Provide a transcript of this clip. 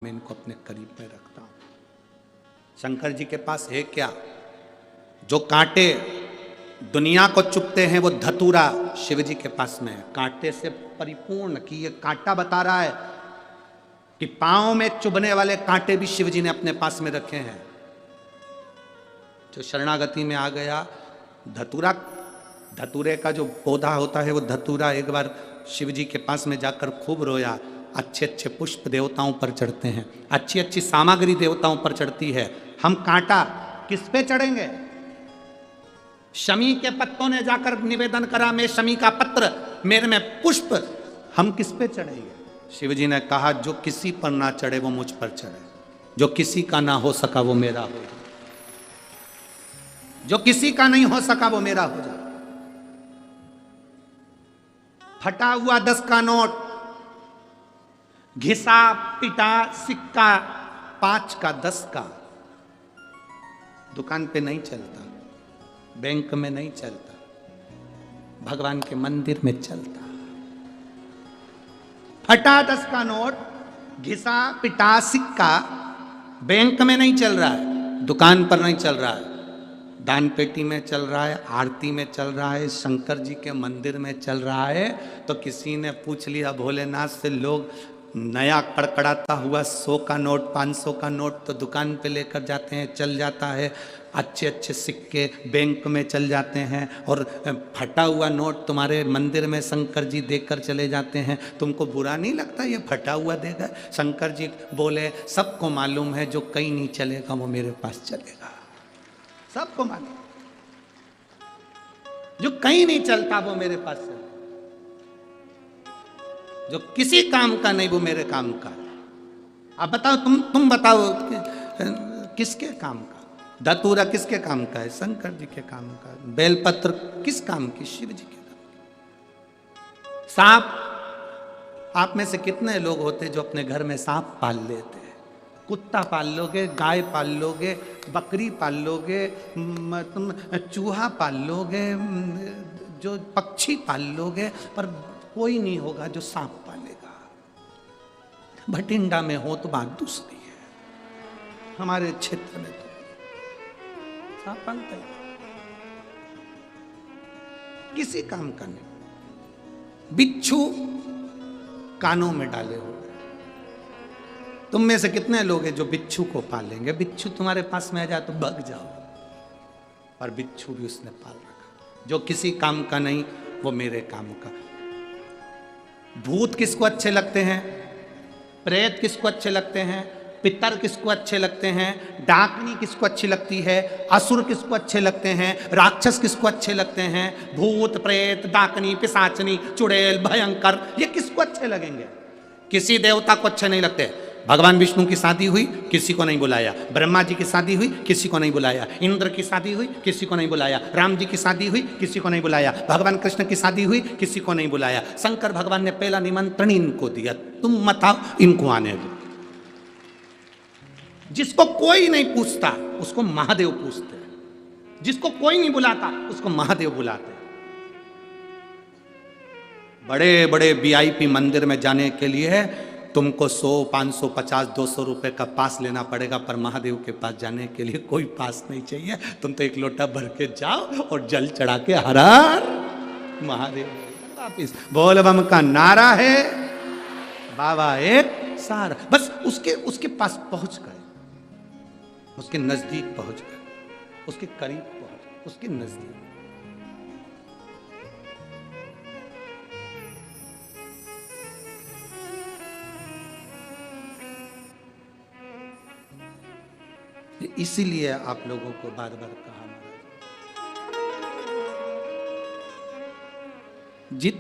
मैं इनको अपने करीब में रखता हूं। शंकर जी के पास है क्या? जो कांटे दुनिया को चुभते हैं वो धतूरा शिव जी के पास में है, कांटे से परिपूर्ण। कि ये कांटा बता रहा है कि पांव में चुभने वाले कांटे भी शिव जी ने अपने पास में रखे हैं। जो शरणागति में आ गया, धतूरा, धतूरे का जो पौधा होता है वो धतूरा, एक बार शिव जी के पास में जाकर खूब रोया। अच्छे अच्छे पुष्प देवताओं पर चढ़ते हैं, अच्छी अच्छी सामग्री देवताओं पर चढ़ती है, हम कांटा किस पे चढ़ेंगे? शमी के पत्तों ने जाकर निवेदन करा, मैं शमी का पत्र, मेरे में पुष्प, हम किस पे चढ़ेंगे? शिव जी ने कहा जो किसी पर ना चढ़े वो मुझ पर चढ़े, जो किसी का ना हो सका वो मेरा हो, जो किसी का नहीं हो सका वो मेरा हो जाए। फटा हुआ 10 का नोट, घिसा पिटा सिक्का 5 का 10 का दुकान पे नहीं चलता, बैंक में नहीं चलता, भगवान के मंदिर में चलता। फटा 10 का नोट, घिसा पिटा सिक्का बैंक में नहीं चल रहा है, दुकान पर नहीं चल रहा है, दान पेटी में चल रहा है, आरती में चल रहा है, शंकर जी के मंदिर में चल रहा है। तो किसी ने पूछ लिया भोलेनाथ से, लोग नया कड़कड़ाता हुआ 100 का नोट 500 का नोट तो दुकान पे लेकर जाते हैं, चल जाता है, अच्छे अच्छे सिक्के बैंक में चल जाते हैं, और फटा हुआ नोट तुम्हारे मंदिर में शंकर जी देकर चले जाते हैं, तुमको बुरा नहीं लगता ये फटा हुआ देगा? शंकर जी बोले सबको मालूम है जो कहीं नहीं चलेगा वो मेरे पास चलेगा, सबको मालूम, जो कहीं नहीं चलता वो मेरे पास चलेगा, जो किसी काम का नहीं वो मेरे काम का। अब बताओ, तुम बताओ किसके काम का? धतूरा किसके काम का है? शंकर जी के काम का। बेलपत्र किस काम की? शिव जी के काम की। सांप, आप में से कितने लोग होते जो अपने घर में सांप पाल लेते हैं? कुत्ता पाल लोगे, गाय पाल लोगे, बकरी पाल लोगे, तुम चूहा पाल लोगे, जो पक्षी पाल लोगे, पर कोई नहीं होगा जो सांप पालेगा। भटिंडा में हो तो बात दूसरी है, हमारे क्षेत्र में तो सांप पालता है, किसी काम का नहीं। बिच्छू कानों में डाले हो, तुम में से कितने लोग हैं जो बिच्छू को पालेंगे? बिच्छू तुम्हारे पास में आ जाए तो भाग जाओ, पर बिच्छू भी उसने पाल रखा। जो किसी काम का नहीं वो मेरे काम का। भूत किसको अच्छे लगते हैं? प्रेत किसको अच्छे लगते हैं? पितर किसको अच्छे लगते हैं? डाकनी किसको अच्छी लगती है? असुर किसको अच्छे लगते हैं? राक्षस किसको अच्छे लगते हैं? भूत प्रेत डाकनी पिशाचनी चुड़ैल भयंकर, ये किसको अच्छे लगेंगे? किसी देवता को अच्छे नहीं लगते। भगवान विष्णु की शादी हुई, किसी को नहीं बुलाया। ब्रह्मा जी की शादी हुई, किसी को नहीं बुलाया। इंद्र की शादी हुई, किसी को नहीं बुलाया। राम जी की शादी हुई, किसी को नहीं बुलाया। भगवान कृष्ण की शादी हुई, किसी को नहीं बुलाया। शंकर भगवान ने पहला निमंत्रण इनको दिया, तुम मत आओ, इनको आने दो। जिसको कोई नहीं पूछता उसको महादेव पूछते हैं, जिसको कोई नहीं बुलाता उसको महादेव बुलाते हैं। बड़े बड़े वीआईपी मंदिर में जाने के लिए तुमको 100, 500, 50, 200 रुपए का पास लेना पड़ेगा, पर महादेव के पास जाने के लिए कोई पास नहीं चाहिए। तुम तो एक लोटा भर के जाओ और जल चढ़ा के हर हर महादेव वापिस। बोल बम का नारा है, बाबा एक सारा, बस उसके पास पहुंच गए, उसके नजदीक पहुंच गए, उसके करीब पहुंच गए, उसके नजदीक। इसीलिए आप लोगों को बार बार कहा, जित